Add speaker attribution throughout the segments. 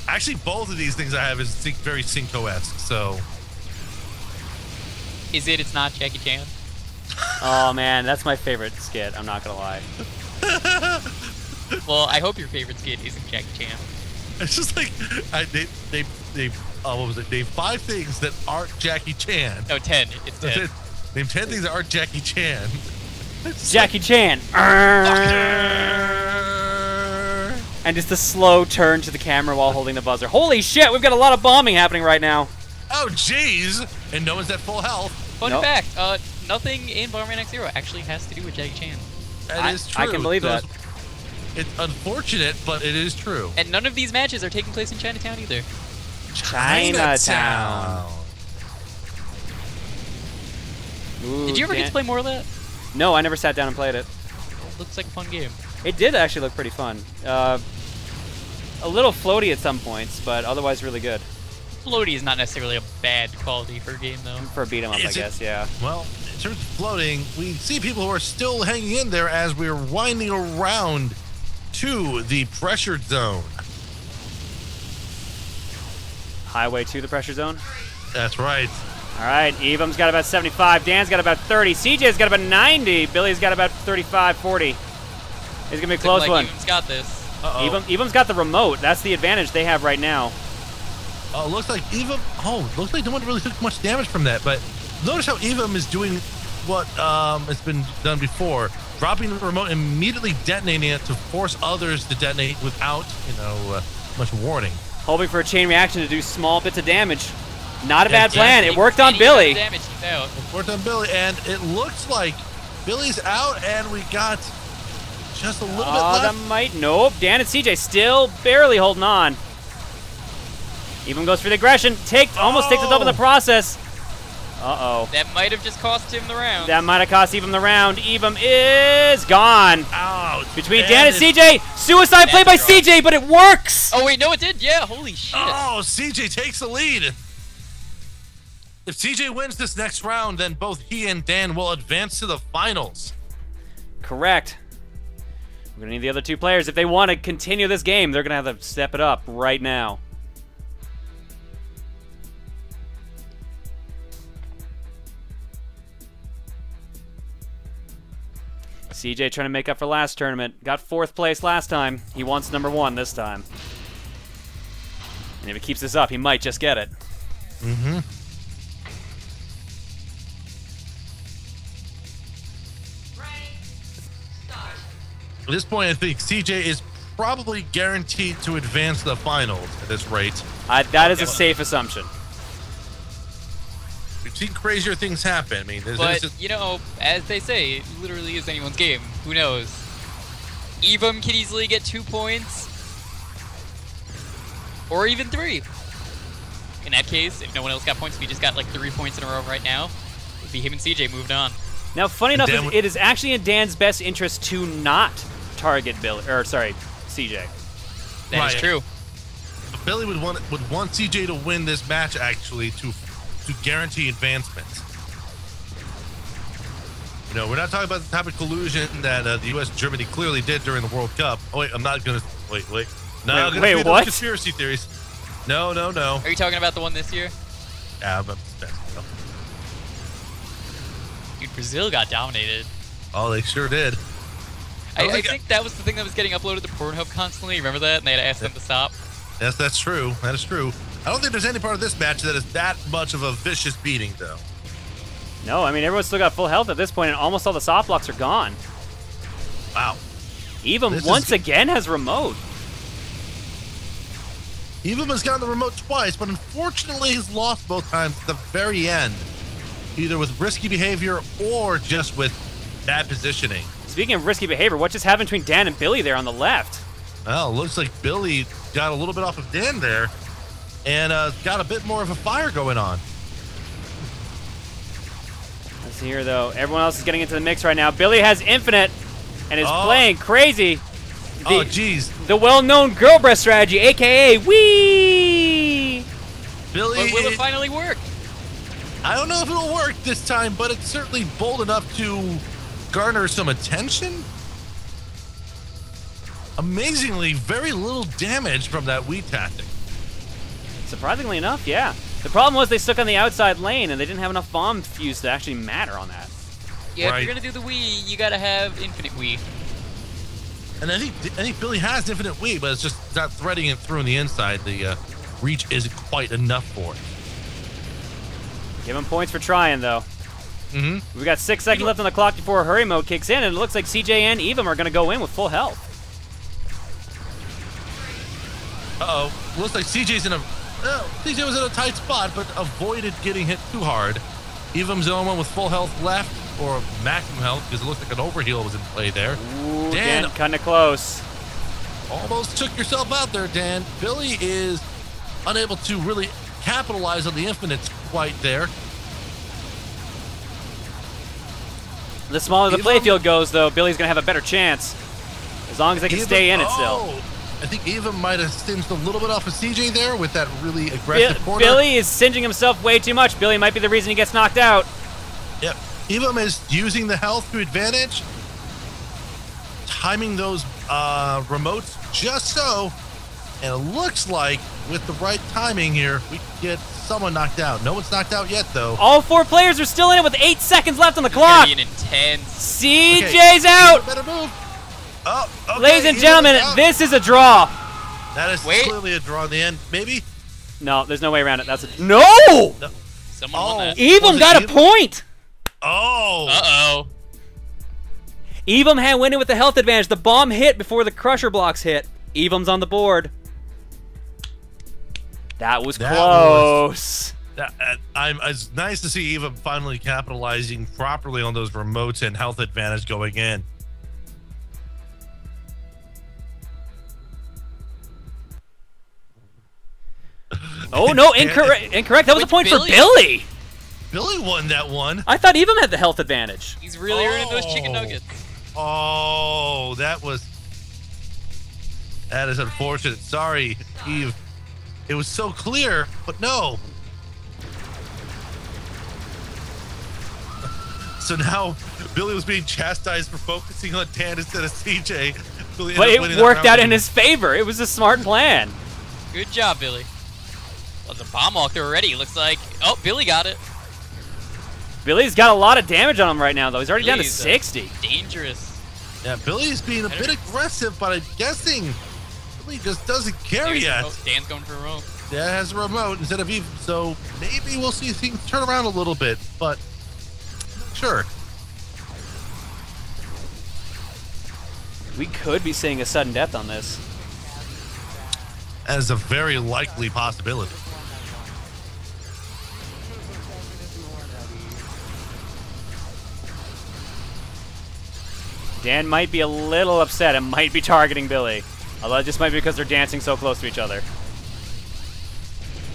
Speaker 1: Actually, both of these things I have is very Cinco-esque, so.
Speaker 2: Is it? It's not Jackie Chan?
Speaker 3: Oh, man, that's my favorite skit. I'm not going to lie.
Speaker 2: Well, I hope your favorite skit isn't Jackie Chan.
Speaker 1: It's just like, what was it? Name 5 things that aren't Jackie Chan.
Speaker 2: No, 10. It's 10.
Speaker 1: Name 10 things that aren't Jackie Chan.
Speaker 3: Jackie Chan. And just a slow turn to the camera while holding the buzzer. Holy shit, we've got a lot of bombing happening right now.
Speaker 1: Oh, jeez. And no one's at full health.
Speaker 2: Fun fact, nothing in Bomberman Act Zero actually has to do with Jackie Chan.
Speaker 1: That is true.
Speaker 3: I can believe that.
Speaker 1: It's unfortunate, but it is true.
Speaker 2: And none of these matches are taking place in Chinatown either.
Speaker 3: Chinatown. Ooh,
Speaker 2: Did you ever get to play more of that?
Speaker 3: No, I never sat down and played it.
Speaker 2: It looks like a fun game.
Speaker 3: It did actually look pretty fun. A little floaty at some points, but otherwise really good.
Speaker 2: Floaty is not necessarily a bad quality for a game, though.
Speaker 3: For a beat-em-up, I guess, yeah.
Speaker 1: Well, in terms of floating, we see people who are still hanging in there as we're winding around to the pressured zone.
Speaker 3: Highway to the pressure zone.
Speaker 1: That's right.
Speaker 3: All right, Evam's got about 75. Dan's got about 30. CJ's got about 90. Billy's got about 35, 40. It's going to be a close one.
Speaker 2: Evam's got this.
Speaker 3: Evam's got the remote. That's the advantage they have right now.
Speaker 1: Oh, looks like Evam. Oh, looks like no one really took much damage from that. But notice how Evam is doing what has been done before, dropping the remote, immediately detonating it to force others to detonate without, much warning.
Speaker 3: Hoping for a chain reaction to do small bits of damage. Not a bad plan. It worked on Billy.
Speaker 2: Damage, he's out.
Speaker 1: It worked on Billy, and it looks like Billy's out, and we got just a little bit left.
Speaker 3: Nope. Dan and CJ still barely holding on. Even goes for the aggression. Almost takes it up in the process. Uh-oh.
Speaker 2: That might have just cost him the round.
Speaker 3: That might have cost Evam the round. Evam is gone.
Speaker 1: Ouch.
Speaker 3: Between Dan and CJ. Suicide play by CJ, but it works.
Speaker 2: Oh, wait, no, it did. Yeah, holy shit.
Speaker 1: Oh, CJ takes the lead. If CJ wins this next round, then both he and Dan will advance to the finals.
Speaker 3: Correct. We're going to need the other two players. If they want to continue this game, they're going to have to step it up right now. CJ trying to make up for last tournament. Got 4th place last time. He wants #1 this time. And if he keeps this up, he might just get it.
Speaker 1: Mm-hmm. At this point, I think CJ is probably guaranteed to advance to the finals at this rate.
Speaker 3: That is a safe assumption.
Speaker 1: We've seen crazier things happen. I mean,
Speaker 2: as they say, it literally is anyone's game. Who knows? Evam can easily get 2 points. Or even 3. In that case, if no one else got points, if he just got like 3 points in a row right now, it would be him and CJ moved on.
Speaker 3: Now, funny enough, it is actually in Dan's best interest to not target CJ.
Speaker 2: That is true.
Speaker 1: Billy would want CJ to win this match, actually, to guarantee advancement. We're not talking about the type of collusion that the U.S. and Germany clearly did during the World Cup. Oh, wait, I'm not going to... Wait. No,
Speaker 3: wait, what?
Speaker 1: Conspiracy theories. No.
Speaker 2: Are you talking about the one this year?
Speaker 1: Yeah,
Speaker 2: Dude, Brazil got dominated.
Speaker 1: Oh, they sure did.
Speaker 2: I think that was the thing that was getting uploaded to Pornhub constantly. Remember that? And they had to ask them to stop.
Speaker 1: Yes, that's true. That is true. I don't think there's any part of this match that is that much of a vicious beating, though.
Speaker 3: No, I mean, everyone's still got full health at this point, and almost all the soft blocks are gone.
Speaker 1: Wow.
Speaker 3: Evam once again has remote.
Speaker 1: Evam has gotten the remote twice, but unfortunately he's lost both times at the very end. Either with risky behavior or just with bad positioning.
Speaker 3: Speaking of risky behavior, what just happened between Dan and Billy there on the left?
Speaker 1: Well, looks like Billy got a little bit off of Dan there and got a bit more of a fire going on.
Speaker 3: Let's see here, though. Everyone else is getting into the mix right now. Billy has infinite and is playing crazy.
Speaker 1: Jeez.
Speaker 3: The well-known girl breath strategy, a.k.a. Wee!
Speaker 1: Billy...
Speaker 2: But will it finally work?
Speaker 1: I don't know if it'll work this time, but it's certainly bold enough to garner some attention. Amazingly, very little damage from that Wii tactic.
Speaker 3: Surprisingly enough, yeah. The problem was they stuck on the outside lane, and they didn't have enough bomb fuse to actually matter on that.
Speaker 2: Yeah,
Speaker 1: Right.
Speaker 2: if you're gonna do the Wii, you gotta have infinite Wii.
Speaker 1: And I think Billy has infinite Wii, but it's just not threading it through on the inside. The reach isn't quite enough for it.
Speaker 3: Give him points for trying, though.
Speaker 1: Mm-hmm.
Speaker 3: We got 6 seconds left on the clock before hurry mode kicks in, and it looks like CJ and Evum are going to go in with full health.
Speaker 1: Uh-oh. Looks like CJ's in a... CJ was in a tight spot, but avoided getting hit too hard. Evum's the only one with full health left, or maximum health, because it looks like an overheal was in play there.
Speaker 3: Ooh,
Speaker 1: Dan,
Speaker 3: Dan kind of close.
Speaker 1: almost took yourself out there, Dan. Billy is unable to really capitalize on the infinites quite there.
Speaker 3: The smaller the playfield goes, though, Billy's going to have a better chance. As long as they can stay in it still.
Speaker 1: I think Eva might have singed a little bit off of CJ there with that really aggressive corner.
Speaker 3: Billy is singeing himself way too much. Billy might be the reason he gets knocked out.
Speaker 1: Yep. Eva is using the health to advantage. Timing those remotes just so. And it looks like with the right timing here, we can get someone knocked out. No one's knocked out yet, though.
Speaker 3: All 4 players are still in it with 8 seconds left on the clock.
Speaker 2: It's gonna be an intense.
Speaker 3: CJ's out.
Speaker 1: Better move. Oh, okay.
Speaker 3: Ladies and gentlemen, this is a draw.
Speaker 1: That is clearly a draw in the end. Maybe?
Speaker 3: No, there's no way around it. That's a no.
Speaker 2: Someone won that.
Speaker 3: Evum got a point.
Speaker 1: Oh.
Speaker 2: Uh-oh.
Speaker 3: Evum had winning with the health advantage. The bomb hit before the crusher blocks hit. Evum's on the board. That was close.
Speaker 1: It's nice to see Eva finally capitalizing properly on those remotes and health advantage going in.
Speaker 3: Oh no, incorrect. That was a point for Billy.
Speaker 1: Billy won that one.
Speaker 3: I thought Evum had the health advantage.
Speaker 2: He's really earning those chicken nuggets.
Speaker 1: Oh, that is unfortunate. Sorry, Eve. It was so clear, but no. So now Billy was being chastised for focusing on Dan instead of CJ.
Speaker 3: But it worked out in his favor. It was a smart plan.
Speaker 2: Good job, Billy. Well, the bomb walked already. Looks like, oh, Billy got it.
Speaker 3: Billy's got a lot of damage on him right now, though. He's already down to
Speaker 2: Billy's
Speaker 3: 60.
Speaker 2: Dangerous.
Speaker 1: Yeah, Billy's being a bit aggressive, but I'm guessing Billy just doesn't care yet.
Speaker 2: Dan's going for a remote.
Speaker 1: Dan has a remote instead of Eve, so maybe we'll see things turn around a little bit, but sure.
Speaker 3: We could be seeing a sudden death on this.
Speaker 1: That is a very likely possibility.
Speaker 3: Dan might be a little upset and might be targeting Billy. Although it just might be because they're dancing so close to each other.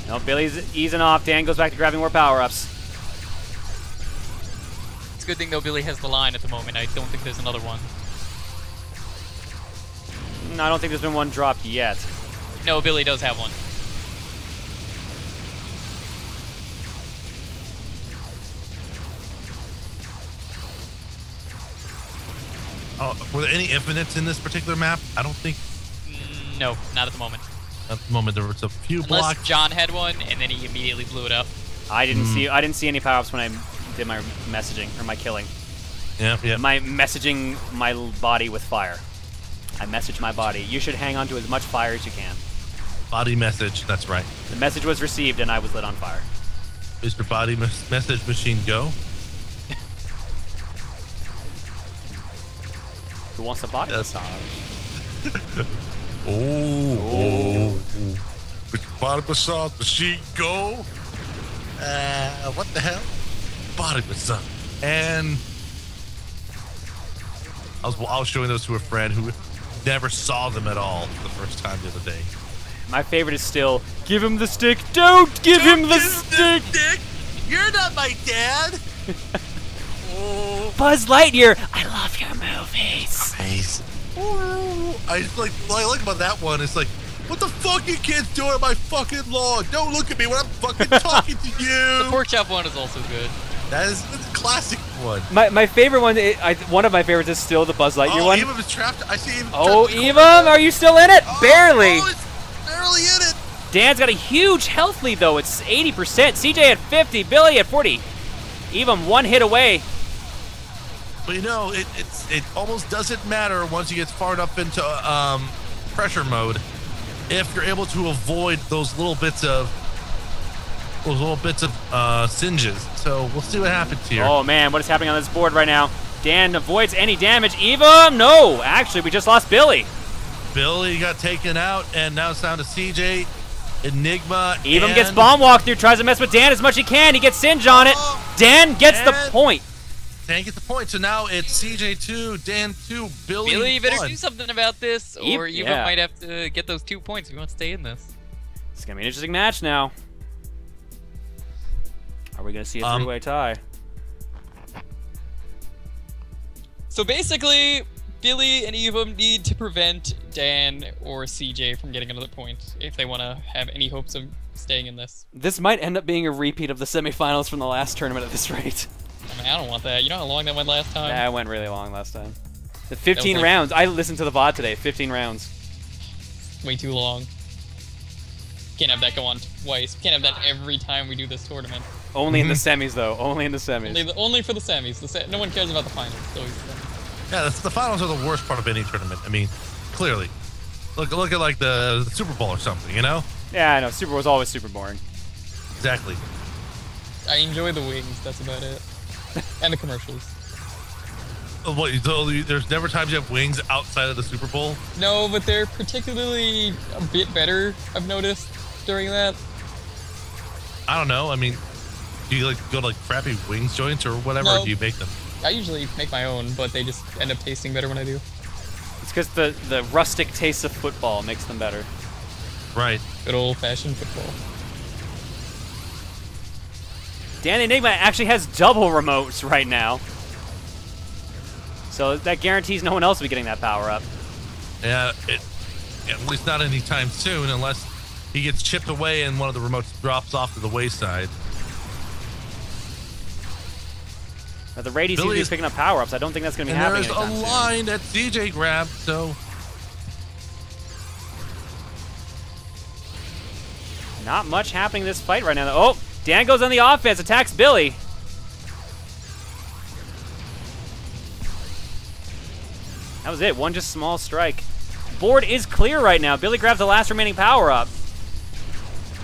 Speaker 3: No, Billy's easing off. Dan goes back to grabbing more power-ups.
Speaker 2: It's a good thing, though, Billy has the line at the moment. I don't think there's another one.
Speaker 3: No, I don't think there's been one dropped yet.
Speaker 2: No, Billy does have one.
Speaker 1: Were there any infinites in this particular map? I don't think.
Speaker 2: No, not at the moment.
Speaker 1: At the moment, there was a few
Speaker 2: Unless
Speaker 1: blocks.
Speaker 2: John had one, and then he immediately blew it up.
Speaker 3: I didn't see any power-ups when I did my messaging or my killing.
Speaker 1: Yeah.
Speaker 3: My messaging my body with fire. I message my body. You should hang on to as much fire as you can.
Speaker 1: Body message. That's right.
Speaker 3: The message was received, and I was lit on fire.
Speaker 1: Mr. Body Message Machine, go.
Speaker 3: Who wants a body massage?
Speaker 1: Oh. Mr. Body Massage Machine, go. What the hell? Body massage. And I was showing those to a friend who never saw them at all for the first time the other day.
Speaker 3: My favorite is still, give him the stick. Don't give him the stick.
Speaker 1: You're not my dad.
Speaker 3: Buzz Lightyear, I love your movies.
Speaker 1: Amazing. What I like about that one is like, what the fuck you kids doing on my fucking lawn? Don't look at me when I'm fucking talking to you.
Speaker 2: The pork chop one is also good.
Speaker 1: That's a classic one.
Speaker 3: My favorite one, one of my favorites is still the Buzz Lightyear one.
Speaker 1: Evum is trapped. I see Evum.
Speaker 3: Oh, Evum, are you still in it? Barely.
Speaker 1: Oh, it's barely in it.
Speaker 3: Dan's got a huge health lead, though. It's 80%. CJ at 50, Billy at 40. Even one hit away.
Speaker 1: But you know, it almost doesn't matter once you get far enough into pressure mode if you're able to avoid those little bits of singes. So we'll see what happens here.
Speaker 3: Oh man, what is happening on this board right now? Dan avoids any damage. Eva, no. Actually, we just lost Billy.
Speaker 1: Billy got taken out, and now it's down to CJ, Enigma.
Speaker 3: Eva gets bomb walkthrough, tries to mess with Dan as much as he can. He gets Singe on it. Dan gets the point.
Speaker 1: Dan gets the point. So now it's CJ 2, Dan 2, Billy 1.
Speaker 2: Billy, you better do something about this, or Eva
Speaker 3: yeah.
Speaker 2: might have to get those 2 points if you want to stay in this.
Speaker 3: It's going to be an interesting match now. Are we going to see a three-way tie?
Speaker 2: So basically, Billy and Eva need to prevent Dan or CJ from getting another point if they want to have any hopes of staying in this.
Speaker 3: This might end up being a repeat of the semifinals from the last tournament at this rate.
Speaker 2: I mean, I don't want that. You know how long that went last time?
Speaker 3: Yeah, it went really long last time. The 15 rounds. I listened to the VOD today. 15 rounds.
Speaker 2: Way too long. Can't have that go on twice. Can't have that every time we do this tournament.
Speaker 3: Only in the semis, though. Only in the semis.
Speaker 2: Only for the semis. No one cares about the finals. So
Speaker 1: yeah, the finals are the worst part of any tournament. I mean, clearly. Look at like the Super Bowl or something, you know?
Speaker 3: Yeah, I know. Super was always super boring.
Speaker 1: Exactly.
Speaker 2: I enjoy the wings. That's about it. And the commercials.
Speaker 1: What, there's never times you have wings outside of the Super Bowl?
Speaker 2: No, but they're particularly a bit better, I've noticed, during that.
Speaker 1: I don't know. I mean, do you like go to like crappy wings joints or whatever,
Speaker 2: No.
Speaker 1: or do you make them?
Speaker 2: I usually make my own, but they just end up tasting better when I do.
Speaker 3: It's because the rustic taste of football makes them better.
Speaker 1: Right.
Speaker 2: Good old-fashioned football.
Speaker 3: Dan Enigma actually has double remotes right now. So that guarantees no one else will be getting that power-up.
Speaker 1: Yeah, at least not anytime soon, unless he gets chipped away and one of the remotes drops off to the wayside.
Speaker 3: But the Rady seems to be picking up power-ups. I don't think that's going to be happening anytime soon.
Speaker 1: There's a line that CJ grabbed, so...
Speaker 3: Not much happening in this fight right now. Oh, Dan goes on the offense, attacks Billy. That was it. One just small strike. Board is clear right now. Billy grabs the last remaining power-up.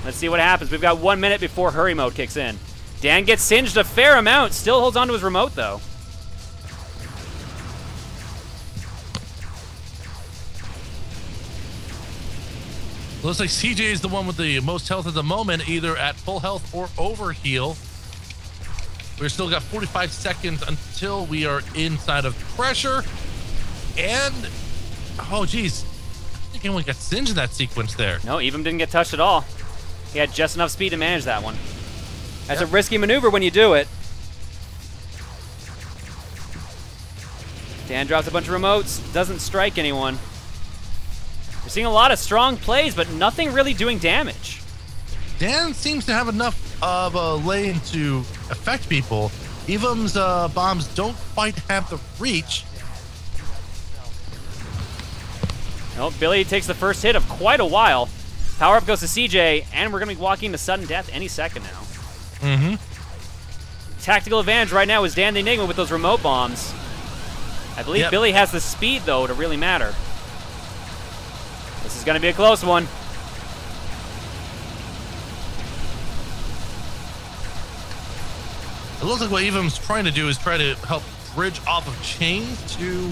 Speaker 3: Let's see what happens. We've got 1 minute before hurry mode kicks in. Dan gets singed a fair amount. Still holds on to his remote, though.
Speaker 1: Looks like CJ is the one with the most health at the moment, either at full health or over heal. We've still got 45 seconds until we are inside of pressure. And, oh geez, I think anyone got singed in that sequence there.
Speaker 3: No, Evum didn't get touched at all. He had just enough speed to manage that one. That's a risky maneuver when you do it. Dan drops a bunch of remotes, doesn't strike anyone. We're seeing a lot of strong plays, but nothing really doing damage.
Speaker 1: Dan seems to have enough of a lane to affect people. Evum's bombs don't quite have the reach.
Speaker 3: Nope, Billy takes the first hit of quite a while. Power up goes to CJ, and we're going to be walking to sudden death any second now. Tactical advantage right now is Dan the Enigma with those remote bombs. I believe Billy has the speed, though, to really matter. This is going to be a close one.
Speaker 1: It looks like what Evum's trying to do is try to help bridge off of chains to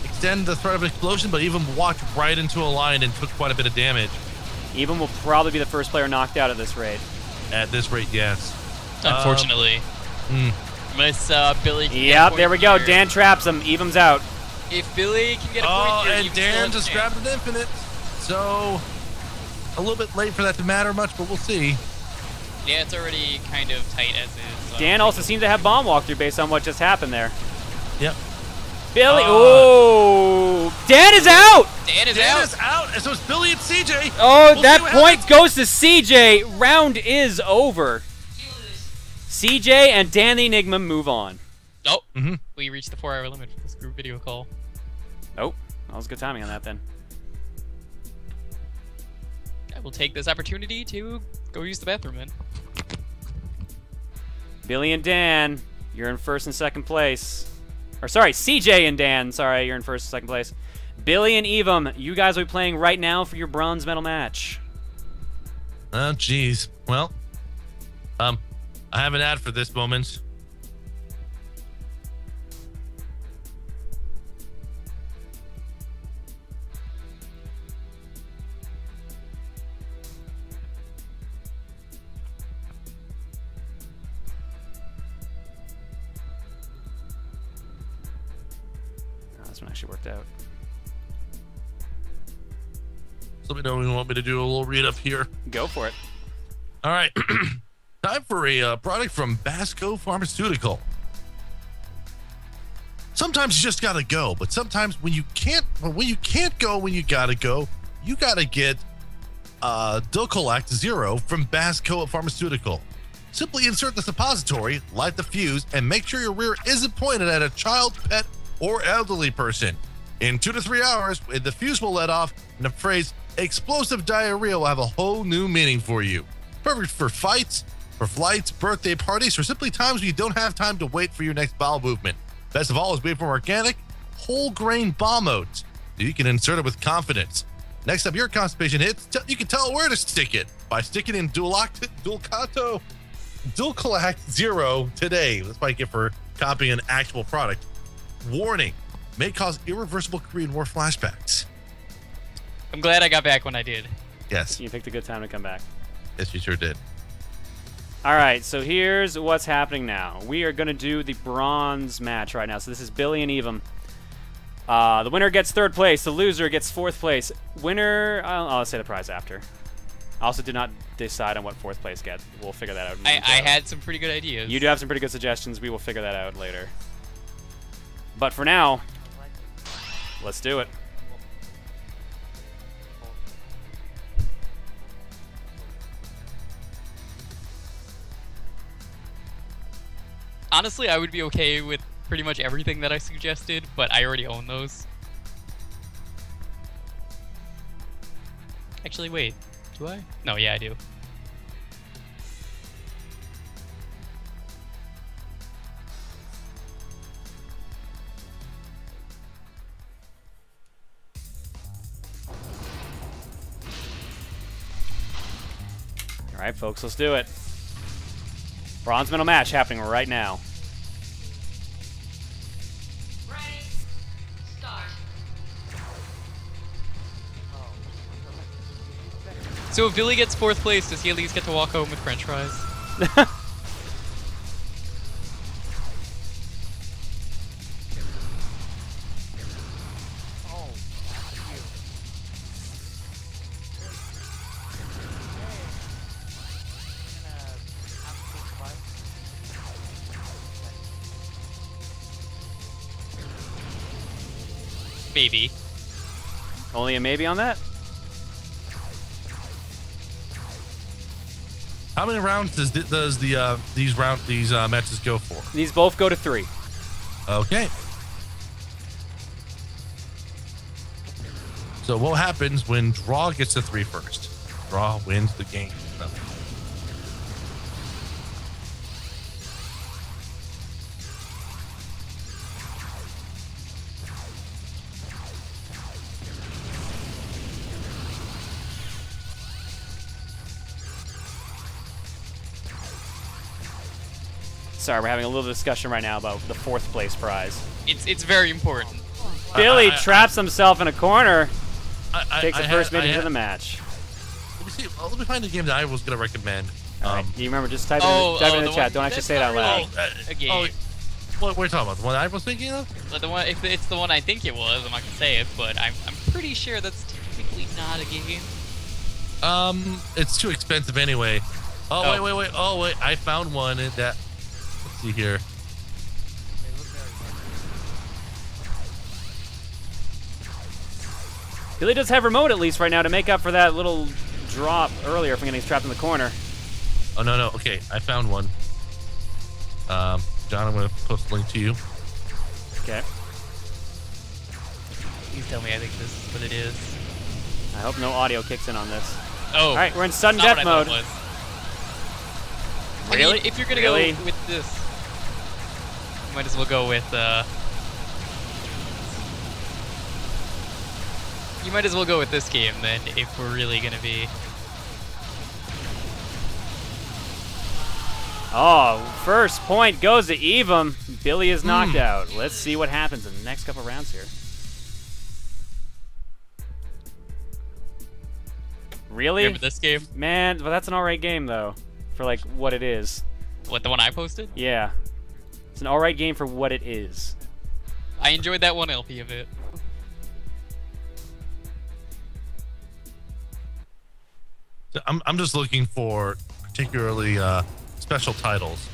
Speaker 1: extend the threat of an explosion, but Evum walked right into a line and took quite a bit of damage.
Speaker 3: Evum will probably be the first player knocked out at this rate.
Speaker 1: At this rate, yes.
Speaker 2: Unfortunately. Miss Billy.
Speaker 3: Yep, there we go. Dan traps him. Evum's out.
Speaker 2: If Billy can get a point here,
Speaker 1: and Dan just grabbed an infinite. So, a little bit late for that to matter much, but we'll see.
Speaker 2: Yeah, it's already kind of tight as is. So
Speaker 3: Dan also seems to have bomb walkthrough based on what just happened there.
Speaker 1: Yep.
Speaker 3: Billy, Dan is out!
Speaker 2: Dan is
Speaker 1: out, and so it's Billy and CJ.
Speaker 3: Oh, that point goes to CJ. Round is over. CJ and Dan the Enigma move on.
Speaker 2: Oh, we reached the 4-hour limit for this group video call.
Speaker 3: Oh, that was good timing on that then.
Speaker 2: will take this opportunity to go use the bathroom then.
Speaker 3: Billy and Dan, you're in first and second place. Or sorry, CJ and Dan, sorry, you're in first and second place. Billy and Evam, you guys will be playing right now for your bronze medal match.
Speaker 1: Oh, jeez. Well, I have an ad for this moment.
Speaker 3: This one actually worked out.
Speaker 1: So let me know when you want me to do a little read up here.
Speaker 3: Go for it.
Speaker 1: All right. Time for a product from Basco Pharmaceutical. Sometimes you just gotta go, but sometimes when you can't go when you gotta go, you gotta get Bomberman Act Zero from Basco Pharmaceutical. Simply insert the suppository, light the fuse, and make sure your rear isn't pointed at a child, pet, or elderly person. In 2 to 3 hours, the fuse will let off, and the phrase explosive diarrhea will have a whole new meaning for you. Perfect for fights, for flights, birthday parties, or simply times when you don't have time to wait for your next bowel movement. Best of all is made from organic, whole grain bomb oats, so you can insert it with confidence. Next time your constipation hits, you can tell where to stick it by sticking in Bomberman Act Zero today. That's what I get for copying an actual product. Warning, may cause irreversible Korean War flashbacks.
Speaker 2: I'm glad I got back when I did.
Speaker 1: Yes.
Speaker 3: You picked a good time to come back.
Speaker 1: Yes, you sure did.
Speaker 3: All right, so here's what's happening now. We are going to do the bronze match right now. So this is Billy and Evam. The winner gets 3rd place. The loser gets 4th place. Winner, I'll say the prize after. I also did not decide on what 4th place gets. We'll figure that out.
Speaker 2: I had some pretty good ideas.
Speaker 3: You do have some pretty good suggestions. We will figure that out later. But for now, let's do it.
Speaker 2: Honestly, I would be okay with pretty much everything that I suggested, but I already own those. Actually, wait. Do I? No, yeah, I do.
Speaker 3: All right, folks, let's do it. Bronze medal match happening right now.
Speaker 4: Ready, start.
Speaker 2: So if Billy gets 4th place, does he at least get to walk home with French fries? Maybe.
Speaker 3: Only a maybe on that?
Speaker 1: How many rounds does these matches go for?
Speaker 3: These both go to 3.
Speaker 1: Okay. So what happens when draw gets to 3 first? Draw wins the game. No.
Speaker 3: Sorry, we're having a little discussion right now about the 4th place prize.
Speaker 2: It's very important.
Speaker 3: Billy traps himself in a corner. Takes the
Speaker 1: I
Speaker 3: first minute of the match.
Speaker 1: Let me see. Let me find a game that I was going to recommend.
Speaker 3: All right, you remember, just type it in the chat. Don't actually say it out loud.
Speaker 2: A game.
Speaker 1: What are you talking about? The one I was thinking of?
Speaker 2: But the one, if it's the one I think it was, I'm not gonna say it, but I'm pretty sure that's technically not a game.
Speaker 1: It's too expensive anyway. Oh, wait. Oh, wait. I found one that. Let's see here.
Speaker 3: Billy does have remote at least right now to make up for that little drop earlier from getting trapped in the corner.
Speaker 1: Oh, no. Okay, I found one. John, I'm going to post a link to you.
Speaker 3: Okay.
Speaker 2: Please tell me I think this is what it is.
Speaker 3: I hope no audio kicks in on this.
Speaker 2: Oh.
Speaker 3: All right, we're in sudden
Speaker 2: not
Speaker 3: death
Speaker 2: what I
Speaker 3: mode.
Speaker 2: thought it was.
Speaker 3: Really?
Speaker 2: I mean, if you're gonna
Speaker 3: Really?
Speaker 2: go with this, you might as well go with. You might as well go with this game then, if we're really gonna be.
Speaker 3: Oh, first point goes to Evum. Billy is knocked out. Let's see what happens in the next couple rounds here. Really?
Speaker 2: Remember this game?
Speaker 3: Man, well, that's an alright game, though, for, like, what it is.
Speaker 2: What, the one I posted?
Speaker 3: Yeah. It's an alright game for what it is.
Speaker 2: I enjoyed that one LP of it.
Speaker 1: I'm just looking for particularly special titles.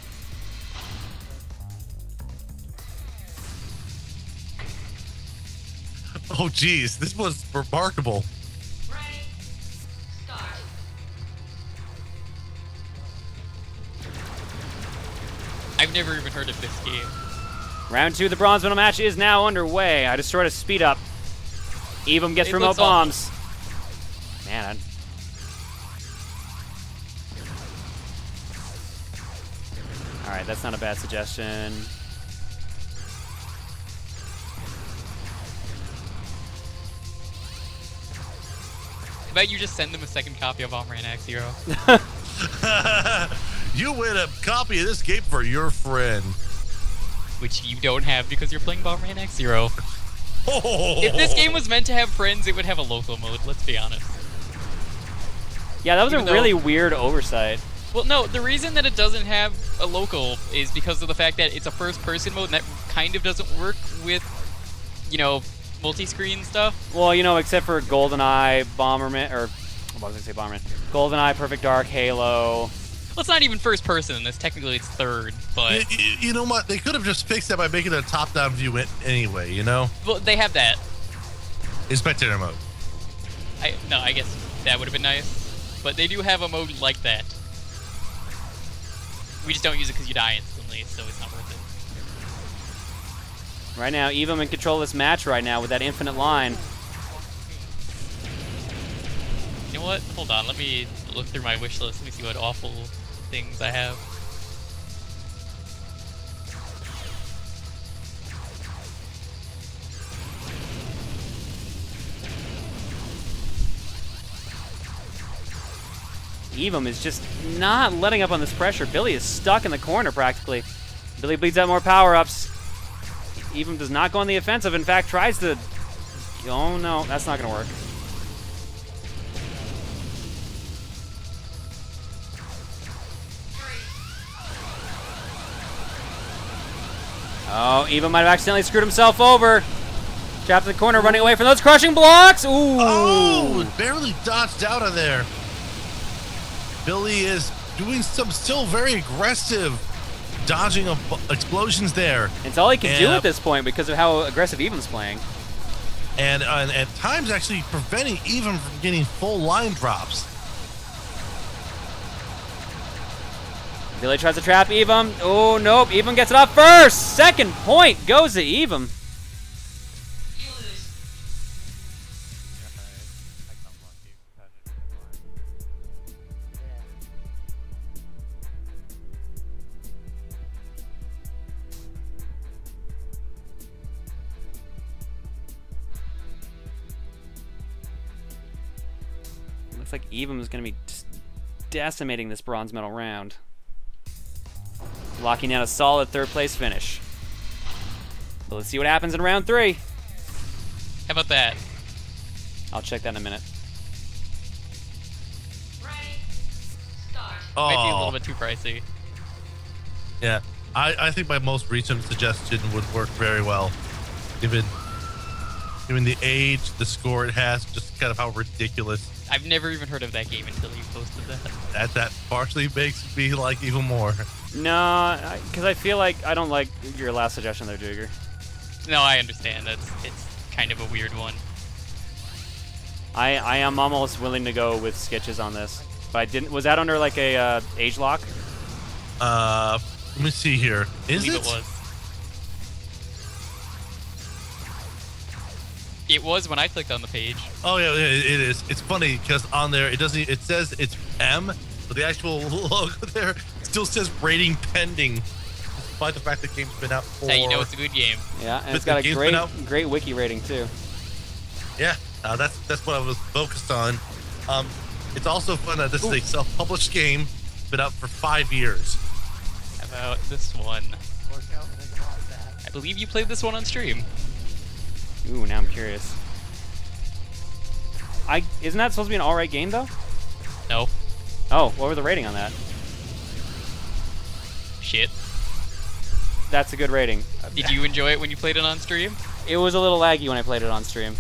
Speaker 1: Oh, geez, this was remarkable.
Speaker 4: Ready, start.
Speaker 2: I've never even heard of this game.
Speaker 3: Round 2 of the bronze medal match is now underway. I destroyed a speed up. Evum gets
Speaker 2: It
Speaker 3: remote
Speaker 2: looks awful.
Speaker 3: bombs. Man, alright, that's not a bad suggestion.
Speaker 2: How about you just send them a second copy of Bomberman Act Zero?
Speaker 1: You win a copy of this game for your friend.
Speaker 2: Which you don't have because you're playing Bomberman Act Zero.
Speaker 1: Oh.
Speaker 2: If this game was meant to have friends, it would have a local mode, let's be honest.
Speaker 3: Yeah, that was
Speaker 2: Even
Speaker 3: a
Speaker 2: though-
Speaker 3: really weird oversight.
Speaker 2: Well, no, the reason that it doesn't have a local is because of the fact that it's a first-person mode, and that kind of doesn't work with, you know, multi-screen stuff.
Speaker 3: Well, you know, except for GoldenEye, Bomberman, or what was I say, Bomberman? GoldenEye, Perfect Dark, Halo.
Speaker 2: Well, it's not even first-person in this. Technically, it's third, but...
Speaker 1: You know what? They could have just fixed that by making it a top-down view anyway, you know?
Speaker 2: Well, they have that.
Speaker 1: In spectator mode.
Speaker 2: No, I guess that would have been nice. But they do have a mode like that. We just don't use it because you die instantly, so it's not worth it.
Speaker 3: Right now, Evum in control of this match right now with that infinite line.
Speaker 2: You know what? Hold on, let me look through my wish list. Let me see what awful things I have.
Speaker 3: Evum is just not letting up on this pressure. Billy is stuck in the corner practically. Billy bleeds out more power-ups. Evum does not go on the offensive. In fact, tries to... Oh no, that's not going to work. Oh, Evum might have accidentally screwed himself over. Trapped in the corner, running away from those crushing blocks. Ooh!
Speaker 1: Oh, barely dodged out of there. Billy is doing some still very aggressive dodging of explosions there.
Speaker 3: It's all he can do
Speaker 1: And,
Speaker 3: at this point because of how aggressive Evum's playing.
Speaker 1: And at times actually preventing Evum from getting full line drops.
Speaker 3: Billy tries to trap Evum. Oh, nope. Evum gets it off first. Second point goes to Evum.
Speaker 4: You lose.
Speaker 3: Looks like Evum is going to be just decimating this bronze medal round. Locking down a solid third place finish. But let's see what happens in round 3.
Speaker 2: How about that?
Speaker 3: I'll check that in a minute.
Speaker 4: Ready, start.
Speaker 1: Oh,
Speaker 2: Might be a little bit too pricey.
Speaker 1: yeah. I think my most recent suggestion would work very well, given the age, the score it has, just kind of how ridiculous
Speaker 2: I've never even heard of that game until you posted that.
Speaker 1: that partially makes me like even more.
Speaker 3: No, because I feel like I don't like your last suggestion there, Jigger.
Speaker 2: No, I understand. It's kind of a weird one.
Speaker 3: I am almost willing to go with sketches on this. But I didn't. Was that under like a age lock?
Speaker 1: Let me see here.
Speaker 2: I
Speaker 1: Is
Speaker 2: believe
Speaker 1: it?
Speaker 2: it was. It was when I clicked on the page.
Speaker 1: Oh yeah, it is. It's funny because on there it doesn't. It says it's M, but the actual logo there still says rating pending, despite the fact the game's been out for.
Speaker 2: Hey, you know it's a good game.
Speaker 3: Yeah, and
Speaker 1: But
Speaker 3: it's got
Speaker 1: the
Speaker 3: a
Speaker 1: game's been
Speaker 3: great wiki rating too.
Speaker 1: Yeah, that's what I was focused on. It's also fun that this is a self-published game. It's been out for 5 years.
Speaker 2: How about this one? I believe you played this one on stream.
Speaker 3: Ooh, now I'm curious. Isn't that supposed to be an alright game though?
Speaker 2: No.
Speaker 3: Oh, what was the rating on that?
Speaker 2: Shit.
Speaker 3: That's a good rating.
Speaker 2: Did you enjoy it when you played it on stream?
Speaker 3: It was a little laggy when I played it on stream.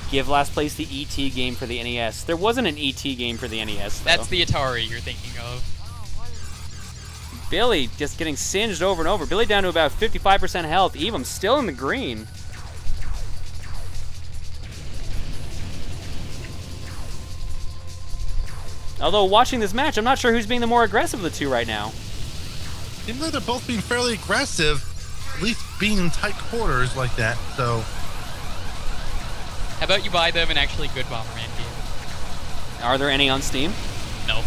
Speaker 3: Give last place the ET game for the NES. There wasn't an ET game for the NES, though.
Speaker 2: That's the Atari you're thinking of.
Speaker 3: Billy just getting singed over and over. Billy down to about 55% health. Evum still in the green. Although watching this match, I'm not sure who's being the more aggressive of the two right now.
Speaker 1: Even though they're both being fairly aggressive, at least being in tight quarters like that, so...
Speaker 2: How about you buy them an actually good Bomberman game?
Speaker 3: Are there any on Steam?
Speaker 2: No.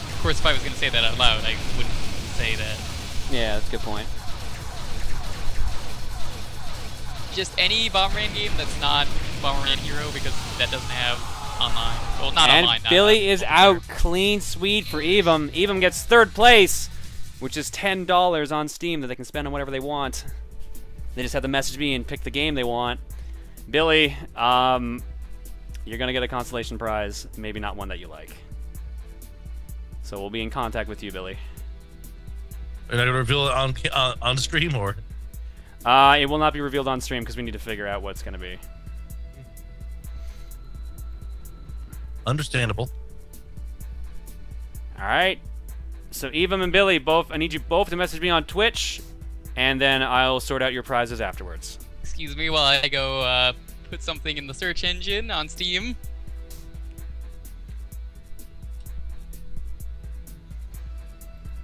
Speaker 2: Of course, if I was going to say that out loud, I wouldn't say that.
Speaker 3: Yeah, that's a good point.
Speaker 2: Just any Bomberman game that's not Bomberman Hero, because that doesn't have online. Well, not
Speaker 3: And
Speaker 2: online.
Speaker 3: Billy is
Speaker 2: multiplayer.
Speaker 3: out clean sweep for Evum. Evum gets third place, which is $10 on Steam that they can spend on whatever they want. They just have to message me and pick the game they want. Billy, you're going to get a consolation prize, maybe not one that you like. So we'll be in contact with you, Billy.
Speaker 1: Are they going to reveal it on stream, or?
Speaker 3: It will not be revealed on stream because we need to figure out what it's going to be.
Speaker 1: Understandable.
Speaker 3: All right. So Evum and Billy, I need you both to message me on Twitch, and then I'll sort out your prizes afterwards.
Speaker 2: Excuse me while I go put something in the search engine on Steam.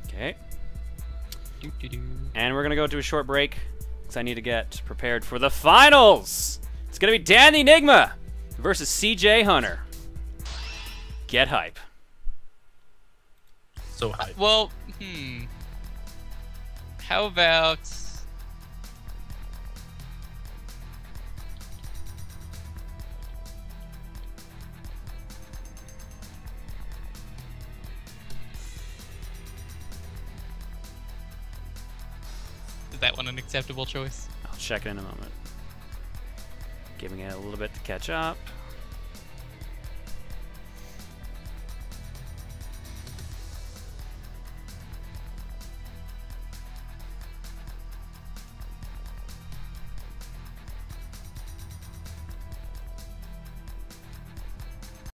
Speaker 3: Okay.
Speaker 2: Doo-doo-doo.
Speaker 3: And we're going to go to a short break because I need to get prepared for the finals. It's going to be Dan the Enigma versus CJ Hunter. Get hype.
Speaker 1: So hype.
Speaker 2: Well, how about... Is that one an acceptable choice?
Speaker 3: I'll check it in a moment. Giving it a little bit to catch up.